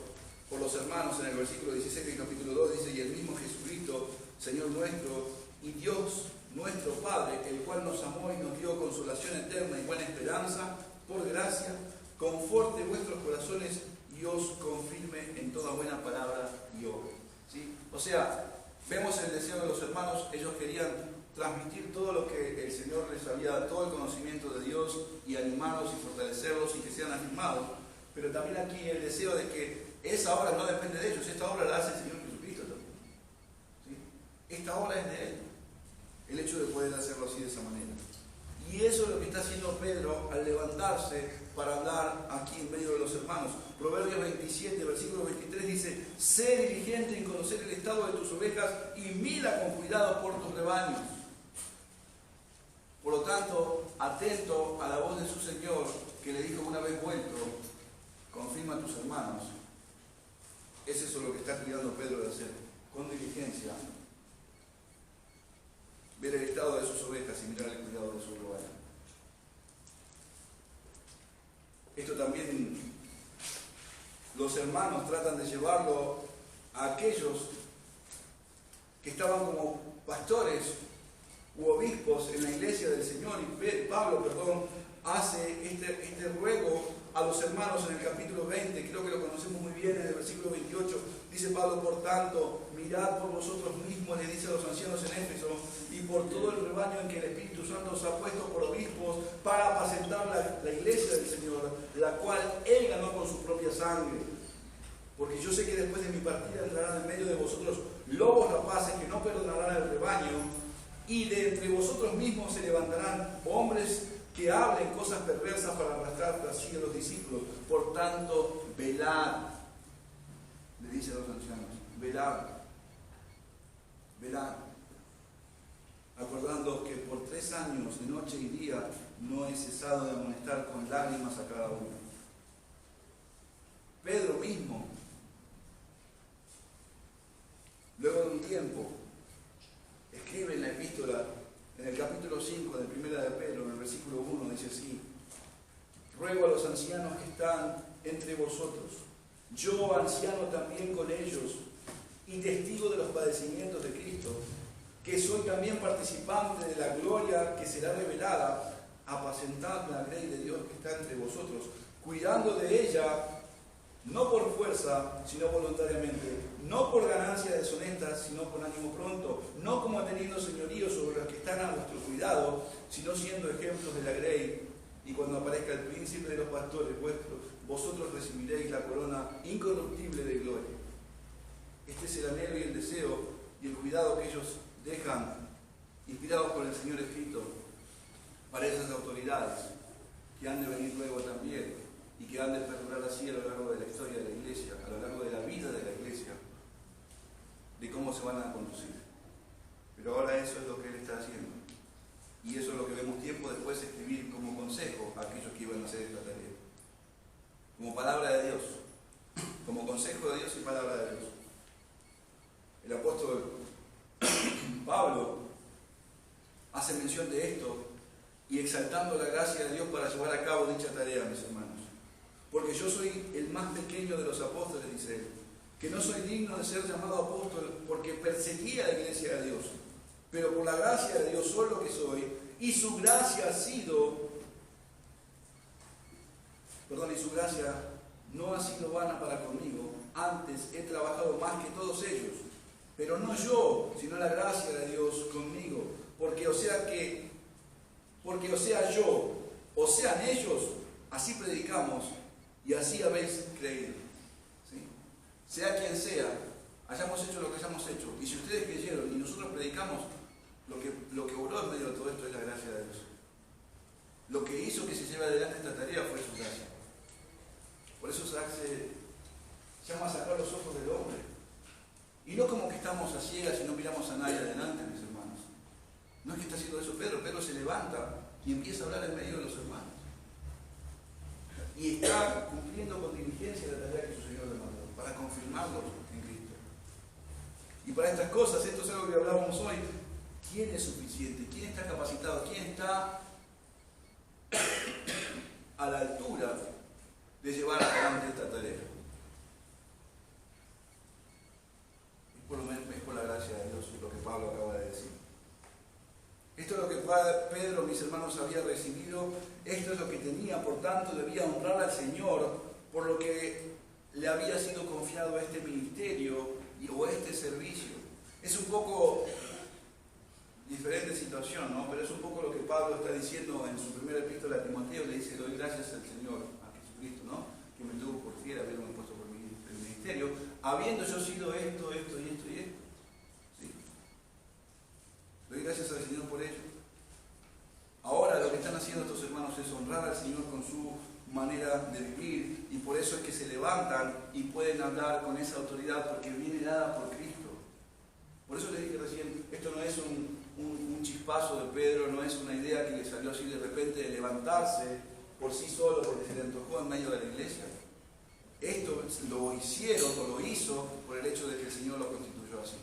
por los hermanos en el versículo 16 del capítulo 2 dice: y el mismo Jesucristo, Señor nuestro, y Dios nuestro Padre, el cual nos amó y nos dio consolación eterna y buena esperanza, por gracia, conforte vuestros corazones y os confirme en toda buena palabra y obra. ¿Sí? O sea, vemos el deseo de los hermanos. Ellos querían transmitir todo lo que el Señor les había dado, todo el conocimiento de Dios, y animarlos y fortalecerlos y que sean afirmados. Pero también aquí el deseo de que esa obra no depende de ellos, esta obra la hace el Señor Jesucristo también. ¿Sí? Esta obra es de Él, el hecho de poder hacerlo así de esa manera. Y eso es lo que está haciendo Pedro al levantarse para hablar aquí en medio de los hermanos. Proverbios 27, versículo 23 dice: sé diligente en conocer el estado de tus ovejas y mira con cuidado por tus rebaños. Por lo tanto, atento a la voz de su Señor, que le dijo una vez vuelto: confirma a tus hermanos. Es eso lo que está cuidando Pedro de hacer, con diligencia. Ver el estado de sus ovejas y mirar el cuidado de su rebaño. Esto también los hermanos tratan de llevarlo a aquellos que estaban como pastores u obispos en la iglesia del Señor. Y Pablo, hace este ruego a los hermanos en el capítulo 20, creo que lo conocemos muy bien, en el versículo 28, dice Pablo: por tanto, mirad por vosotros mismos, le dice a los ancianos en Éfeso, y por todo el rebaño en que el Espíritu Santo os ha puesto por obispos, para apacentar la iglesia del Señor, la cual Él ganó con su propia sangre. Porque yo sé que después de mi partida entrarán en medio de vosotros lobos rapaces que no perdonarán al rebaño, y de entre vosotros mismos se levantarán hombres que hablen cosas perversas para arrastrar tras sí a los discípulos. Por tanto, velad, le dice a los ancianos, velad, velad, acordando que por 3 años, de noche y día, no he cesado de amonestar con lágrimas a cada uno. Pedro mismo, luego de un tiempo, escribe en la epístola, en el capítulo 5 de Primera de Pedro, en el versículo 1, dice así: ruego a los ancianos que están entre vosotros, yo anciano también con ellos, y testigo de los padecimientos de Cristo, que soy también participante de la gloria que será revelada, apacentad la grey de Dios que está entre vosotros, cuidando de ella, no por fuerza, sino voluntariamente, no por ganancia deshonesta, sino con ánimo pronto, no como teniendo señorío sobre los que están a vuestro cuidado, sino siendo ejemplos de la grey. Y cuando aparezca el príncipe de los pastores vuestros, vosotros recibiréis la corona incorruptible de gloria. Este es el anhelo y el deseo y el cuidado que ellos dejan inspirados por el Señor escrito para esas autoridades que han de venir luego también y que han de perdurar así a lo largo de la historia de la iglesia, a lo largo de la vida de la iglesia, de cómo se van a conducir. Pero ahora eso es lo que Él está haciendo. Y eso es lo que vemos tiempo después escribir como consejo a aquellos que iban a hacer esta tarea. Como palabra de Dios, como consejo de Dios y palabra de Dios. El apóstol Pablo hace mención de esto y exaltando la gracia de Dios para llevar a cabo dicha tarea, mis hermanos. Porque yo soy el más pequeño de los apóstoles, dice él, que no soy digno de ser llamado apóstol porque perseguía a la iglesia de Dios. Pero por la gracia de Dios soy lo que soy, y su gracia no ha sido vana para conmigo. Antes he trabajado más que todos ellos, pero no yo, sino la gracia de Dios conmigo. Porque o sea yo, o sean ellos, así predicamos y así habéis creído. ¿Sí? Sea quien sea, hayamos hecho lo que hayamos hecho, y si ustedes creyeron y nosotros predicamos, lo que obró en medio de todo esto es la gracia de Dios. Lo que hizo que se lleve adelante esta tarea fue su gracia. Por eso se llama a sacar los ojos del hombre. Y no como que estamos a ciegas y no miramos a nadie adelante, mis hermanos. No es que está haciendo eso Pedro. Pedro se levanta y empieza a hablar en medio de los hermanos. Y está cumpliendo con diligencia la tarea que su Señor le mandó, para confirmarlos en Cristo. Y para estas cosas, esto es algo que hablábamos hoy, ¿quién es suficiente? ¿Quién está capacitado? ¿Quién está a la altura de llevar adelante esta tarea? Es por la gracia de Dios, lo que Pablo acaba de decir. Esto es lo que Pedro, mis hermanos, había recibido. Esto es lo que tenía, por tanto, debía honrar al Señor por lo que le había sido confiado a este ministerio o a este servicio. Es un poco diferente situación, ¿no? Pero es un poco lo que Pablo está diciendo en su primera epístola a Timoteo. Le dice: doy gracias al Señor, a Jesucristo, ¿no? Que me tuvo por fiel, habiéndome puesto por el ministerio, habiendo yo sido esto y esto. ¿Sí? Doy gracias al Señor por ello. Ahora lo que están haciendo estos hermanos es honrar al Señor con su manera de vivir, y por eso es que se levantan y pueden hablar con esa autoridad, porque viene dada por Cristo. Por eso les dije recién, esto no es un chispazo de Pedro, no es una idea que le salió así de repente de levantarse por sí solo porque se le antojó en medio de la iglesia. Esto lo hicieron o lo hizo por el hecho de que el Señor lo constituyó así.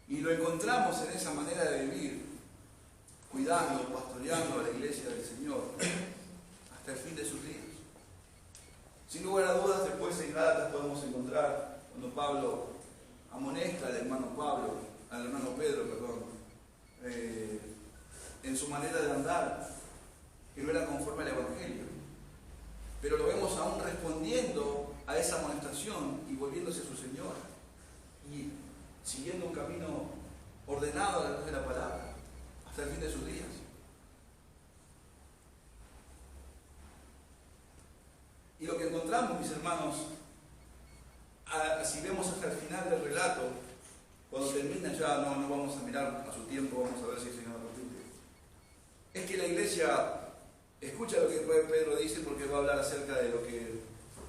Y lo encontramos en esa manera de vivir, cuidando, pastoreando a la iglesia del Señor hasta el fin de sus días. Sin lugar a dudas, después en Gálatas podemos encontrar cuando Pablo amonesta al hermano Pedro, en su manera de andar, que no era conforme al Evangelio. Pero lo vemos aún respondiendo a esa amonestación y volviéndose a su Señor y siguiendo un camino ordenado a la luz de la palabra hasta el fin de sus días. Y lo que encontramos, mis hermanos, si vemos hasta el final del relato, cuando termina ya, no vamos a mirar a su tiempo, vamos a ver si el Señor lo repite, es que la iglesia escucha lo que Pedro dice, porque va a hablar acerca de lo que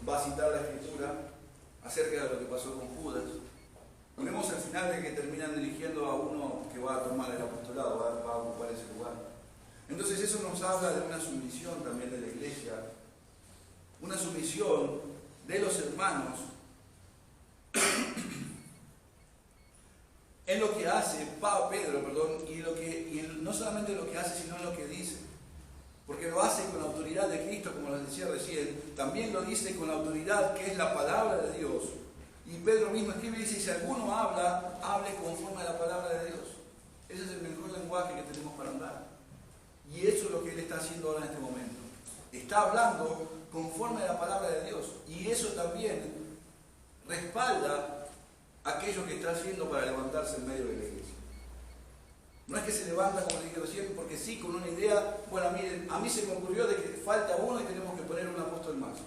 va a citar la Escritura, acerca de lo que pasó con Judas. Y vemos al final de que terminan eligiendo a uno que va a tomar el apostolado, va a ocupar ese lugar. Entonces eso nos habla de una sumisión también de la iglesia, una sumisión de los hermanos en lo que hace Pedro, y no solamente lo que hace, sino en lo que dice. Porque lo hace con la autoridad de Cristo, como les decía recién, también lo dice con la autoridad que es la palabra de Dios. Y Pedro mismo escribe y dice: si alguno habla, hable conforme a la palabra de Dios. Ese es el mejor lenguaje que tenemos para andar. Y eso es lo que él está haciendo ahora en este momento. Está hablando conforme a la palabra de Dios. Y eso también respalda aquello que está haciendo para levantarse en medio de la iglesia. No es que se levanta, como dije recién, porque sí, con una idea: bueno, miren, a mí se me ocurrió de que falta uno y tenemos que poner un apóstol más.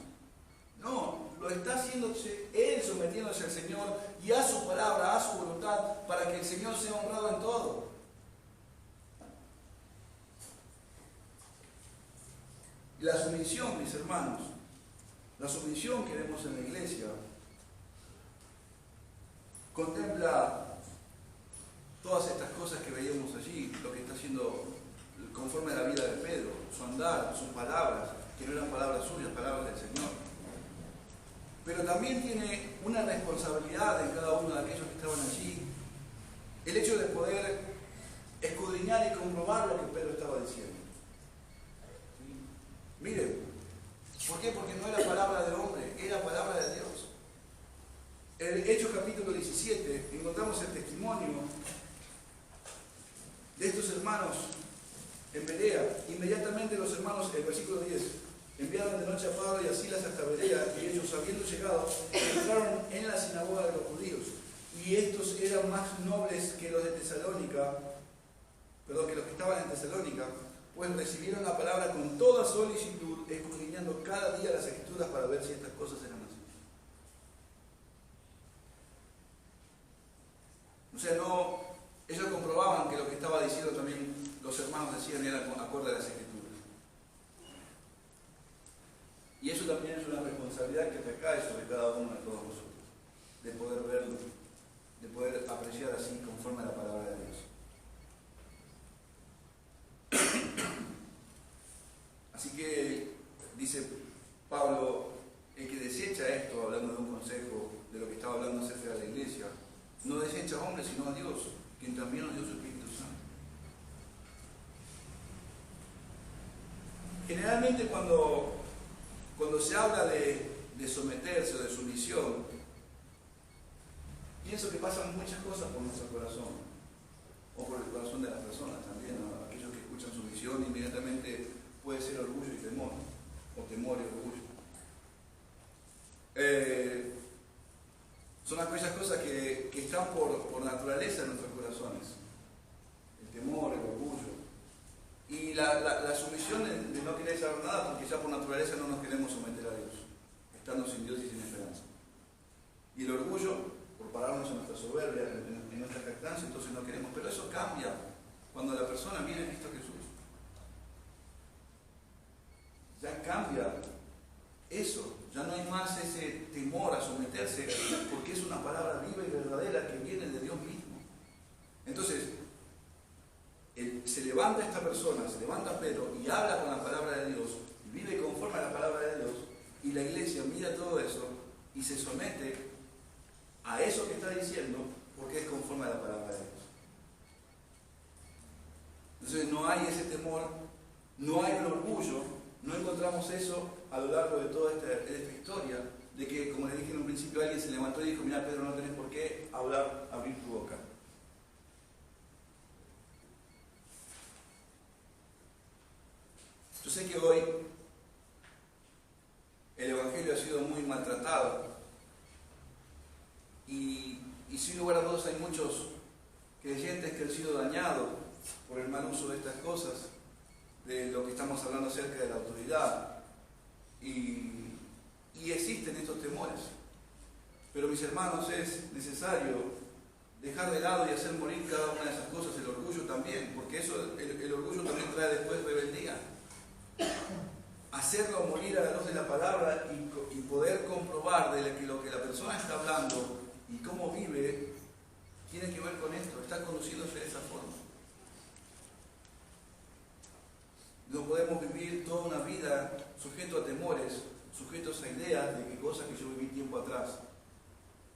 No, lo pero está haciéndose Él sometiéndose al Señor y a su palabra, a su voluntad, para que el Señor sea honrado en todo. Y la sumisión, mis hermanos, la sumisión que vemos en la iglesia, contempla todas estas cosas que veíamos allí, lo que está haciendo conforme a la vida de Pedro, su andar, sus palabras, que no eran palabras suyas, palabras del Señor. Pero también tiene una responsabilidad en cada uno de aquellos que estaban allí, el hecho de poder escudriñar y comprobar lo que Pedro estaba diciendo. Miren, ¿por qué? Porque no era palabra del hombre, era palabra de Dios. En Hechos capítulo 17 encontramos el testimonio de estos hermanos en Berea. Inmediatamente los hermanos, el versículo 10, enviaron de noche a Pablo y a Silas hasta Berea, y ellos, habiendo llegado, entraron en la sinagoga de los judíos. Y estos eran más nobles que los de Tesalónica, que los que estaban en Tesalónica, pues recibieron la palabra con toda solicitud, escudriñando cada día las escrituras para ver si estas cosas eran así. O sea, ellos comprobaban que lo que estaba diciendo también los hermanos decían era acorde a las escrituras. Y eso también es una responsabilidad que recae sobre cada uno de todos nosotros, de poder verlo, de poder apreciar así conforme a la palabra de Dios. Así que dice Pablo, el que desecha esto, hablando de un consejo, de lo que estaba hablando acerca de la iglesia, no desecha a hombres, sino a Dios, quien también nos dio su Espíritu Santo. Generalmente cuando se habla de someterse o de sumisión, pienso que pasan muchas cosas por nuestro corazón, o por el corazón de las personas también, ¿no? Aquellos que escuchan sumisión inmediatamente puede ser orgullo y temor, o temor y orgullo. Son aquellas cosas que están por naturaleza en nuestros corazones, el temor, el orgullo. Y la sumisión de no querer saber nada, porque ya por naturaleza no nos queremos someter a Dios, estando sin Dios y sin esperanza. Y el orgullo, por pararnos en nuestra soberbia, en nuestra jactancia, entonces no queremos. Pero eso cambia cuando la persona viene a Cristo Jesús. Ya cambia eso, ya no hay más ese temor a someterse, porque es una palabra viva y verdadera que viene de Dios mismo. Entonces, se levanta esta persona, se levanta Pedro y habla con la palabra de Dios, vive conforme a la palabra de Dios, y la iglesia mira todo eso y se somete a eso que está diciendo, porque es conforme a la palabra de Dios. Entonces no hay ese temor, no hay un orgullo, no encontramos eso a lo largo de toda esta historia, de que, como les dije en un principio, alguien se levantó y dijo, mira Pedro, no tenés por qué abrir tu boca. Yo sé que hoy el Evangelio ha sido muy maltratado y sin lugar a dudas hay muchos creyentes que han sido dañados por el mal uso de estas cosas, de lo que estamos hablando acerca de la autoridad, y existen estos temores. Pero mis hermanos, es necesario dejar de lado y hacer morir cada una de esas cosas, el orgullo también, porque el orgullo también trae después rebeldía. Hacerlo morir a la luz de la palabra y poder comprobar de lo que la persona está hablando y cómo vive, tiene que ver con esto, está conduciéndose de esa forma. No podemos vivir toda una vida sujeto a temores, sujetos a ideas de que cosas que yo viví tiempo atrás.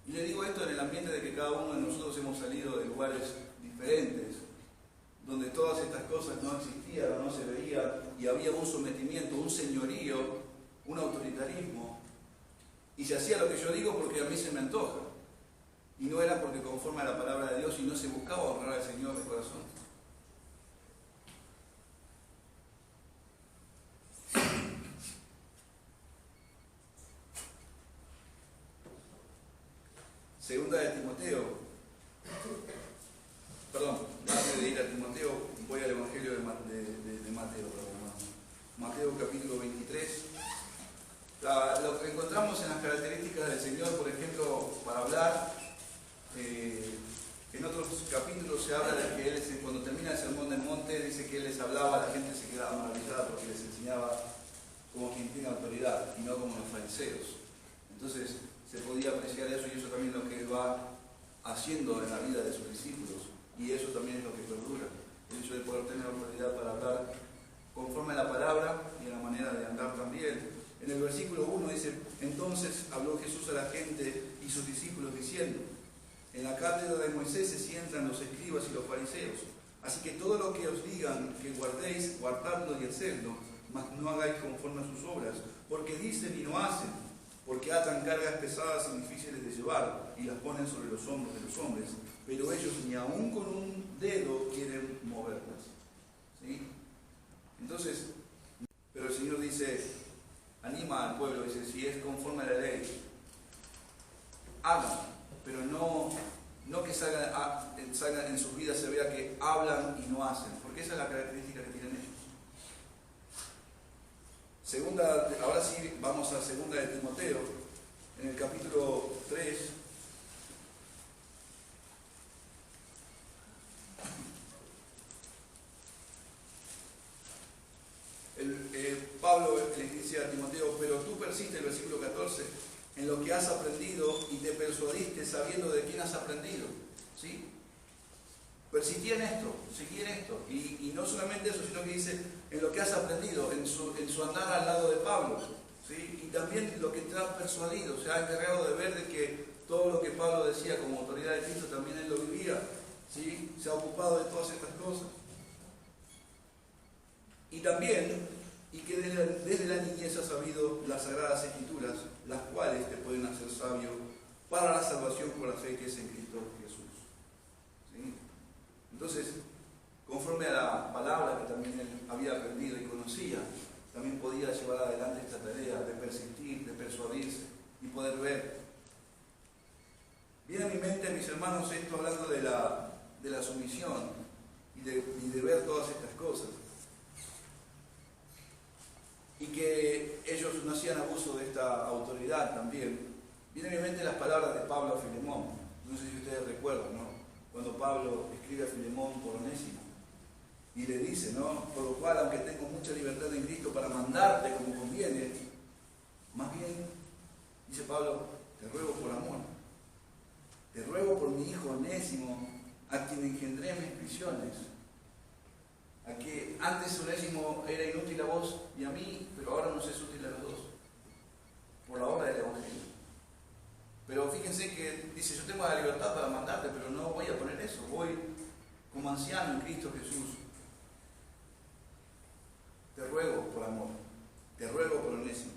Y le digo esto en el ambiente de que cada uno de nosotros hemos salido de lugares diferentes, donde todas estas cosas no existían o no se veían, y había un sometimiento, un señorío, un autoritarismo, y se hacía lo que yo digo porque a mí se me antoja, y no era porque conforme a la palabra de Dios y no se buscaba honrar al Señor de corazón. Segunda de Timoteo, antes de ir a Timoteo, voy al Evangelio de Mateo, Mateo capítulo 23, Lo que encontramos en las características del Señor, por ejemplo, para hablar, en otros capítulos se habla de que Él, cuando termina el Sermón del Monte, dice que Él les hablaba, la gente se quedaba maravillada porque les enseñaba como quien tiene autoridad y no como los fariseos. Entonces se podía apreciar eso, y eso también es lo que Él va haciendo en la vida de sus discípulos, y eso también es lo que perdura, el hecho de poder tener autoridad para hablar conforme a la palabra y a la manera de andar también. En el versículo 1 dice: entonces habló Jesús a la gente y sus discípulos diciendo: en la cátedra de Moisés se sientan los escribas y los fariseos, así que todo lo que os digan que guardéis, guardadlo y hacedlo, mas no hagáis conforme a sus obras, porque dicen y no hacen, porque atan cargas pesadas y difíciles de llevar y las ponen sobre los hombros de los hombres, pero ellos ni aun con un dedo quieren moverlas. ¿Sí? Entonces, pero el Señor dice, anima al pueblo, dice: si es conforme a la ley, hagan, pero no que salgan en sus vidas, se vea que hablan y no hacen, porque esa es la característica que tienen ellos. Ahora sí vamos a segunda de Timoteo, en el capítulo 3. Pablo le dice a Timoteo: pero tú persiste, el versículo 14, en lo que has aprendido y te persuadiste sabiendo de quién has aprendido. ¿Sí? Persistí en esto, seguí en esto. Y no solamente eso, sino que dice en lo que has aprendido, en su andar al lado de Pablo. ¿Sí? Y también lo que te has persuadido, se ha encargado de ver de que todo lo que Pablo decía como autoridad de Cristo también él lo vivía. ¿Sí? Se ha ocupado de todas estas cosas. Y también, y que desde la niñez has sabido las Sagradas Escrituras, las cuales te pueden hacer sabio para la salvación por la fe que es en Cristo Jesús. ¿Sí? Entonces, conforme a la palabra que también él había aprendido y conocía, también podía llevar adelante esta tarea de persistir, de persuadirse y poder ver. Viene a mi mente, mis hermanos, esto hablando de la sumisión y de ver todas estas cosas. Y que ellos no hacían abuso de esta autoridad también. Vienen a mi mente las palabras de Pablo a Filemón. No sé si ustedes recuerdan, ¿no? Cuando Pablo escribe a Filemón por Onésimo y le dice, ¿no? Por lo cual, aunque tengo mucha libertad en Cristo para mandarte como conviene, más bien, dice Pablo, te ruego por amor. Te ruego por mi hijo Onésimo, a quien engendré mis prisiones. A que antes Onésimo era inútil a vos y a mí, pero ahora nos es útil a los dos, por la obra del Evangelio. Pero fíjense que dice, yo tengo la libertad para mandarte, pero no voy a poner eso, voy como anciano en Cristo Jesús. Te ruego por amor, te ruego por Onésimo.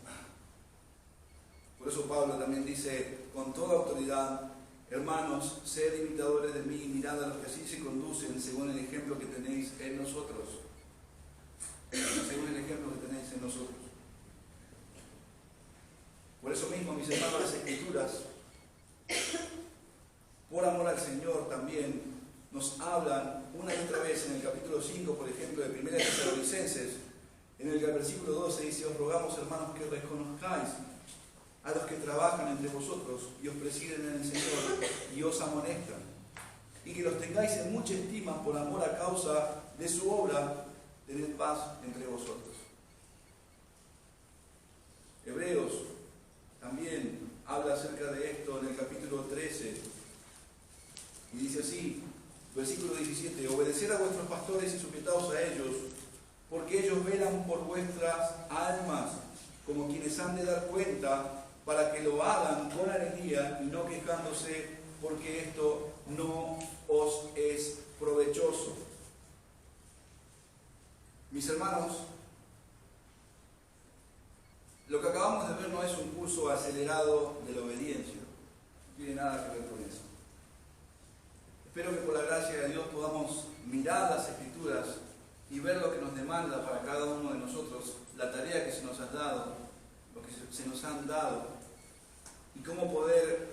Por eso Pablo también dice, con toda autoridad, hermanos, sed imitadores de mí, mirad a los que así se conducen según el ejemplo que tenéis en nosotros. Según el ejemplo que tenéis en nosotros. Por eso mismo, mis hermanos, las Escrituras, por amor al Señor también, nos hablan una y otra vez en el capítulo 5, por ejemplo, de 1 Tesalonicenses, en el versículo 12 dice, os rogamos, hermanos, que reconozcáis a los que trabajan entre vosotros y os presiden en el Señor y os amonestan, y que los tengáis en mucha estima por amor a causa de su obra, tened paz entre vosotros. Hebreos también habla acerca de esto en el capítulo 13 y dice así, versículo 17, obedeced a vuestros pastores y sujetaos a ellos, porque ellos velan por vuestras almas como quienes han de dar cuenta, para que lo hagan con alegría y no quejándose, porque esto no os es provechoso. Mis hermanos, lo que acabamos de ver no es un curso acelerado de la obediencia, no tiene nada que ver con eso. Espero que por la gracia de Dios podamos mirar las Escrituras y ver lo que nos demanda para cada uno de nosotros, la tarea que se nos ha dado, lo que se nos han dado, y cómo poder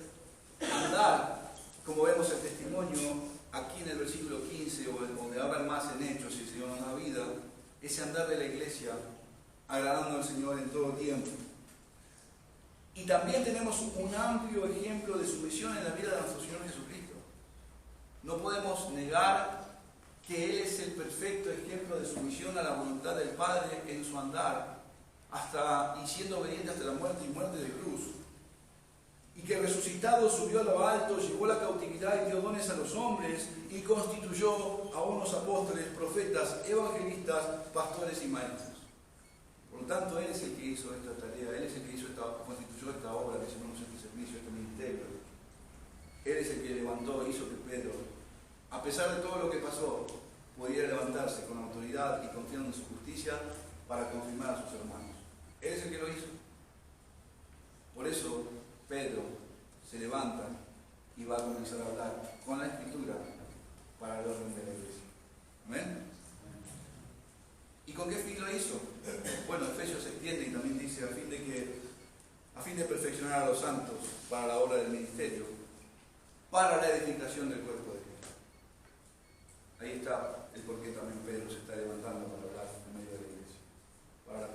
andar, como vemos el testimonio aquí en el versículo 15, o de ahora más en Hechos, si el Señor nos da vida, ese andar de la iglesia, agradando al Señor en todo tiempo. Y también tenemos un amplio ejemplo de sumisión en la vida de nuestro Señor Jesucristo. No podemos negar que Él es el perfecto ejemplo de sumisión a la voluntad del Padre en su andar, y siendo obediente hasta la muerte y muerte de cruz. Y que resucitado subió a lo alto, llevó la cautividad y dio dones a los hombres, y constituyó a unos apóstoles, profetas, evangelistas, pastores y maestros. Por lo tanto, Él es el que hizo esta tarea, Él es el que constituyó esta obra que llamamos este servicio, este ministerio. Él es el que levantó, hizo que Pedro, a pesar de todo lo que pasó, pudiera levantarse con autoridad y confiando en su justicia para confirmar a sus hermanos. Él es el que lo hizo. Por eso Pedro se levanta y va a comenzar a hablar con la Escritura para el orden de la iglesia. ¿Amén? ¿Y con qué fin lo hizo? Bueno, Efesios se extiende y también dice a fin de perfeccionar a los santos para la obra del ministerio, para la edificación del cuerpo de Cristo. Ahí está el por qué también Pedro se está levantando para hablar en medio de la iglesia, para la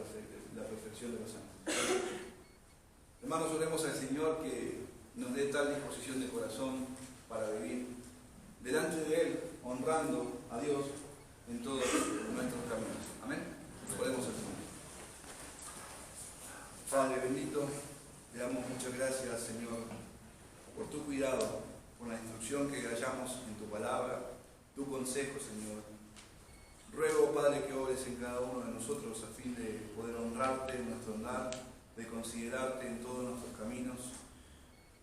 perfección de los santos. Hermanos, oremos al Señor que nos dé tal disposición de corazón para vivir delante de Él, honrando a Dios en todos nuestros caminos. Amén. Oremos al Señor. Padre bendito, te damos muchas gracias, Señor, por tu cuidado, por la instrucción que hallamos en tu palabra, tu consejo, Señor. Ruego, Padre, que obres en cada uno de nosotros a fin de poder honrarte en nuestro andar, de considerarte en todos nuestros caminos,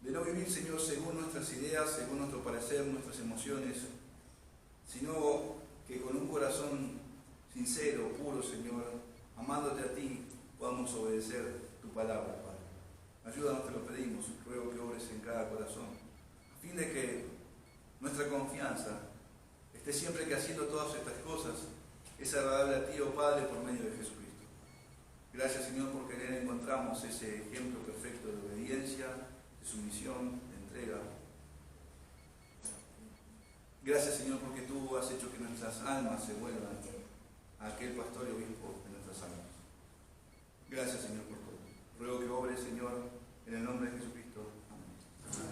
de no vivir, Señor, según nuestras ideas, según nuestro parecer, nuestras emociones, sino que con un corazón sincero, puro, Señor, amándote a ti, podamos obedecer tu palabra, Padre. Ayúdanos, te lo pedimos, ruego que obres en cada corazón, a fin de que nuestra confianza esté siempre que haciendo todas estas cosas es agradable a ti, oh Padre, por medio de Jesucristo. Gracias, Señor, porque en Él encontramos ese ejemplo perfecto de obediencia, de sumisión, de entrega. Gracias, Señor, porque tú has hecho que nuestras almas se vuelvan a aquel pastor y obispo de nuestras almas. Gracias,